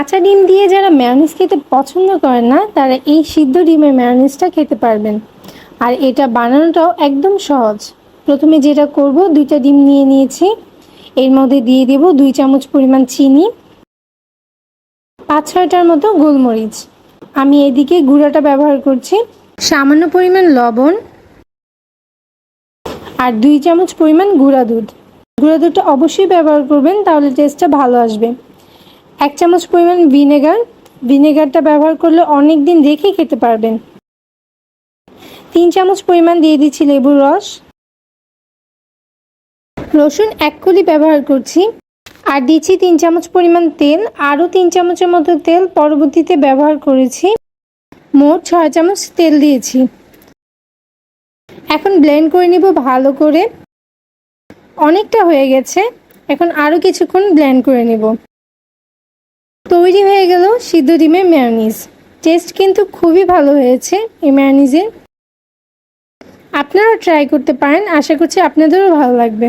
কাঁচা ডিম দিয়ে যারা মেয়োনিজ খেতে পছন্দ করেন না তারা এই সিদ্ধ ডিমের মেয়োনিজটা খেতে পারবেন। আর এটা বানানোটাও একদম সহজ। প্রথমে যেটা করব, 2টা ডিম নিয়ে নিয়েছি। এর মধ্যে দিয়ে দেব 2 চামচ পরিমাণ চিনি, 5-6টার মতো গোলমরিচ। আমি এদিকে গুঁড়াটা ব্যবহার করছি, সামান্য পরিমাণ লবণ আর 2 চামচ পরিমাণ গুঁড়া দুধ। গুঁড়া দুধটা অবশ্যই ব্যবহার করবেন, তাহলে টেস্টটা ভালো আসবে। 1 চামচ পরিমাণ ভিনেগারটা ব্যবহার করলে অনেক দিন রেখে খেতে পারবেন। 3 চামচ পরিমাণ দিয়ে দিচ্ছি লেবুর রস। রসুন 1 কলি ব্যবহার করছি। আর দিচ্ছি 3 চামচ পরিমাণ তেল। আরও 3 চামচের মতো তেল পরবর্তীতে ব্যবহার করেছি। মোট 6 চামচ তেল দিয়েছি। এখন ব্লেন্ড করে নিব ভালো করে। অনেকটা হয়ে গেছে, এখন আরও কিছুক্ষণ ব্লেন্ড করে নিব। তৈরি হয়ে গেল সিদ্ধ ডিমের মেয়োনিজ। টেস্ট কিন্তু খুবই ভালো হয়েছে এই মেয়োনিজের। আপনারাও ট্রাই করতে পারেন, আশা করছি আপনাদেরও ভালো লাগবে।